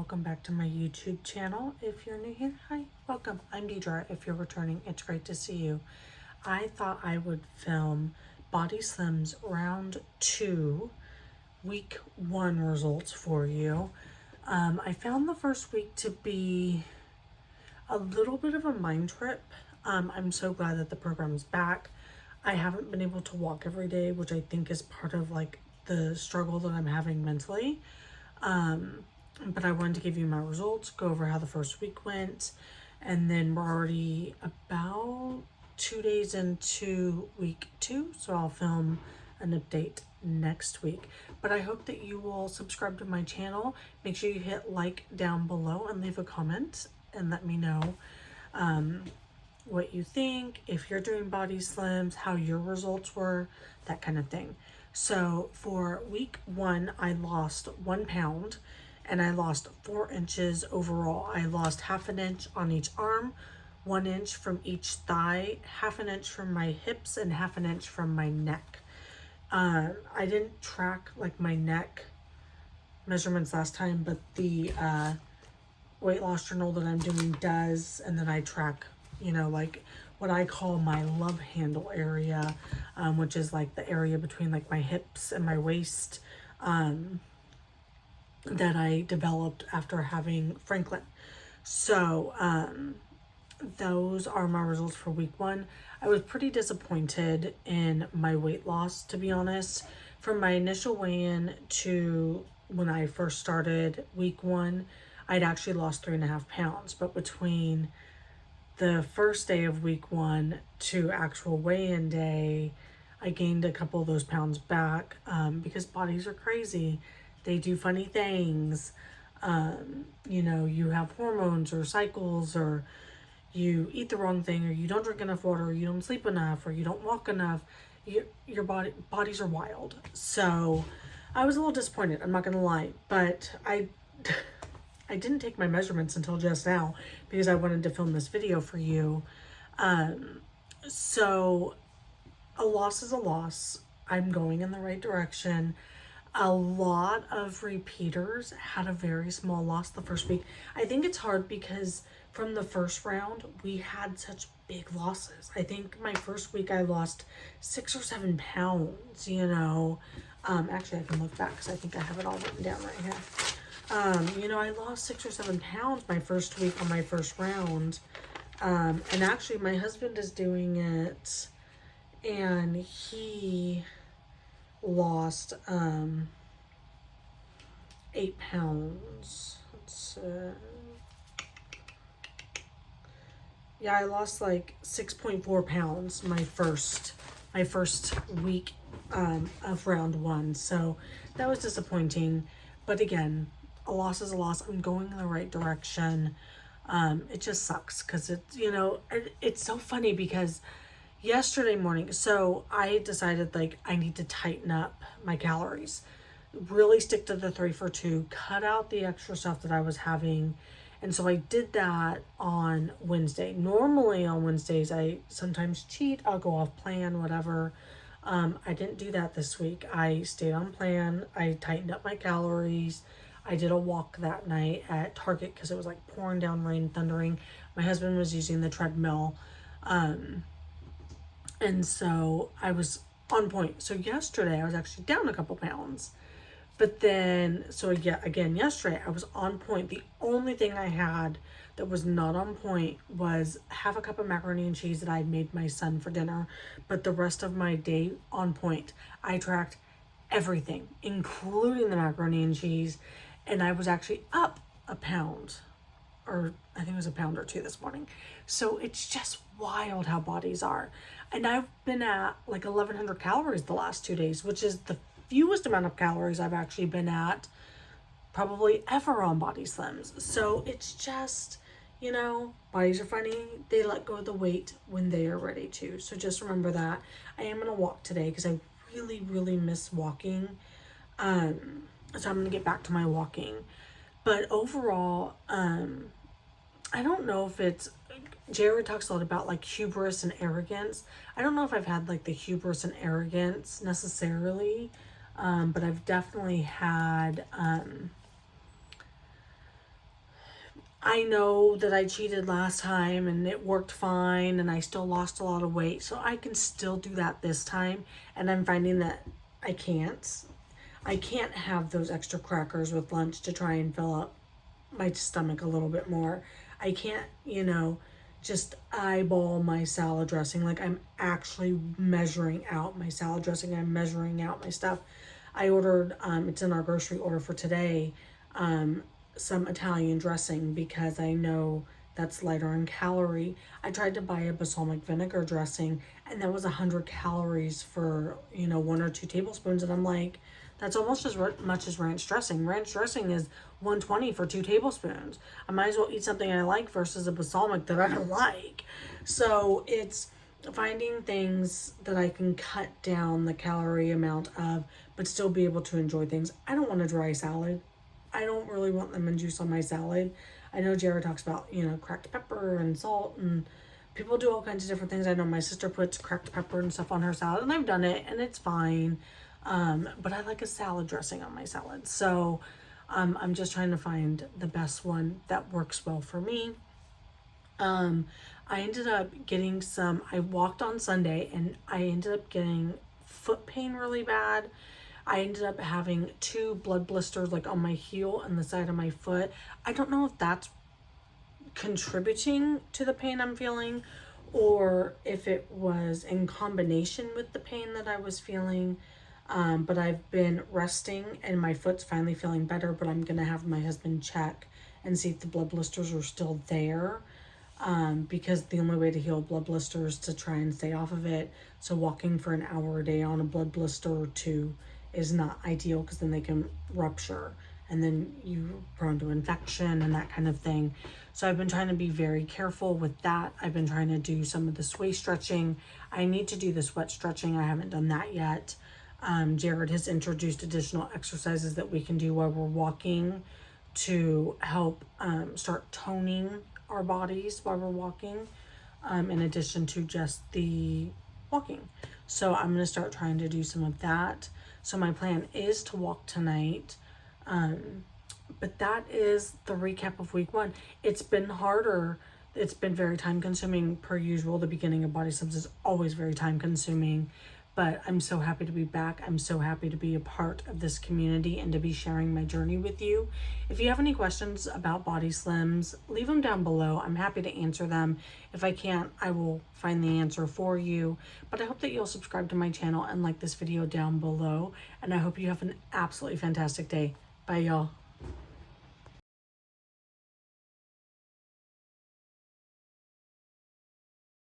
welcome back to my YouTube channel. If you're new here, hi, welcome. I'm Deidre. If you're returning, it's great to see you. I thought I would film BodySlims round 2, week 1 results for you. I found the first week to be a little bit of a mind trip. I'm so glad that the program's back. I haven't been able to walk every day, which I think is part of like the struggle that I'm having mentally. But I wanted to give you my results, go over how the first week went, and then we're already about 2 days into week 2, so I'll film an update next week. But I hope that you will subscribe to my channel. Make sure you hit like down below and leave a comment and let me know what you think, if you're doing BodySlims, how your results were, that kind of thing. So for week 1, I lost 1 pound and I lost 4 inches overall. I lost half an inch on each arm, 1 inch from each thigh, half an inch from my hips, and half an inch from my neck. I didn't track like my neck measurements last time, but the weight loss journal that I'm doing does, and then I track, you know, like what I call my love handle area, which is like the area between like my hips and my waist, that I developed after having Franklin. So those are my results for week 1. I was pretty disappointed in my weight loss, to be honest. From my initial weigh-in to when I first started week 1, I'd actually lost 3.5 pounds, but between the first day of week 1 to actual weigh-in day, I gained a couple of those pounds back, because bodies are crazy. They do funny things. You know, you have hormones or cycles, or you eat the wrong thing, or you don't drink enough water, or you don't sleep enough, or you don't walk enough. Your bodies are wild. So I was a little disappointed, I'm not gonna lie, but I didn't take my measurements until just now because I wanted to film this video for you. So a loss is a loss. I'm going in the right direction. A lot of repeaters had a very small loss the first week. I think it's hard because from the first round, we had such big losses. I think my first week I lost 6 or 7 pounds, you know. Actually, I can look back because I think I have it all written down right here. You know, I lost 6 or 7 pounds my first week on my first round. And actually my husband is doing it, and he lost 8 pounds. Yeah, I lost like 6.4 pounds my first week of round 1. So that was disappointing. But again, a loss is a loss. I'm going in the right direction. It just sucks because it's, you know, it's so funny because yesterday morning, so I decided like I need to tighten up my calories, really stick to the 3 for 2, cut out the extra stuff that I was having. And so I did that on Wednesday. Normally on Wednesdays, I sometimes cheat. I'll go off plan, whatever. I didn't do that this week. I stayed on plan. I tightened up my calories. I did a walk that night at Target because it was like pouring down rain, thundering. My husband was using the treadmill. And so I was on point. So yesterday I was actually down a couple pounds. But then, so yeah, again, yesterday I was on point. The only thing I had that was not on point was half a cup of macaroni and cheese that I had made my son for dinner. But the rest of my day on point. I tracked everything, including the macaroni and cheese. And I was actually up a pound, or I think it was a pound or 2 this morning. So it's just wild how bodies are. And I've been at like 1,100 calories the last 2 days, which is the fewest amount of calories I've actually been at probably ever on BodySlims. So it's just, you know, bodies are funny. They let go of the weight when they are ready to. So just remember that. I am going to walk today because I really, really miss walking. So I'm going to get back to my walking. But overall, I don't know if it's, Jared talks a lot about like hubris and arrogance. I don't know if I've had like the hubris and arrogance necessarily, but I've definitely had I know that I cheated last time and it worked fine and I still lost a lot of weight. So I can still do that this time. And I'm finding that I can't. I can't have those extra crackers with lunch to try and fill up my stomach a little bit more. I can't, just eyeball my salad dressing. Like, I'm actually measuring out my salad dressing. I'm measuring out my stuff. I ordered, it's in our grocery order for today, some Italian dressing because I know that's lighter in calorie. I tried to buy a balsamic vinegar dressing and that was 100 calories for, 1 or 2 tablespoons. And I'm like, that's almost as much as ranch dressing. Ranch dressing is 120 for 2 tablespoons. I might as well eat something I like versus a balsamic that I don't like. So it's finding things that I can cut down the calorie amount of, but still be able to enjoy things. I don't want a dry salad. I don't really want lemon juice on my salad. I know Jared talks about, cracked pepper and salt, and people do all kinds of different things. I know my sister puts cracked pepper and stuff on her salad, and I've done it, and it's fine. But I like a salad dressing on my salad. So I'm just trying to find the best one that works well for me. I ended up getting I walked on Sunday and I ended up getting foot pain really bad. I ended up having 2 blood blisters like on my heel and the side of my foot. I don't know if that's contributing to the pain I'm feeling or if it was in combination with the pain that I was feeling. But I've been resting and my foot's finally feeling better, but I'm going to have my husband check and see if the blood blisters are still there. Because the only way to heal blood blisters is to try and stay off of it. So walking for an hour a day on a blood blister or 2 is not ideal because then they can rupture and then you're prone to infection and that kind of thing. So I've been trying to be very careful with that. I've been trying to do some of the sway stretching. I need to do the sweat stretching. I haven't done that yet. Jared has introduced additional exercises that we can do while we're walking to help start toning our bodies while we're walking, in addition to just the walking. So I'm going to start trying to do some of that. So my plan is to walk tonight. But that is the recap of week 1. It's been harder. It's been very time consuming per usual. The beginning of BodySlims is always very time consuming. But I'm so happy to be back. I'm so happy to be a part of this community and to be sharing my journey with you. If you have any questions about BodySlims, leave them down below. I'm happy to answer them. If I can't, I will find the answer for you. But I hope that you'll subscribe to my channel and like this video down below. And I hope you have an absolutely fantastic day. Bye, y'all.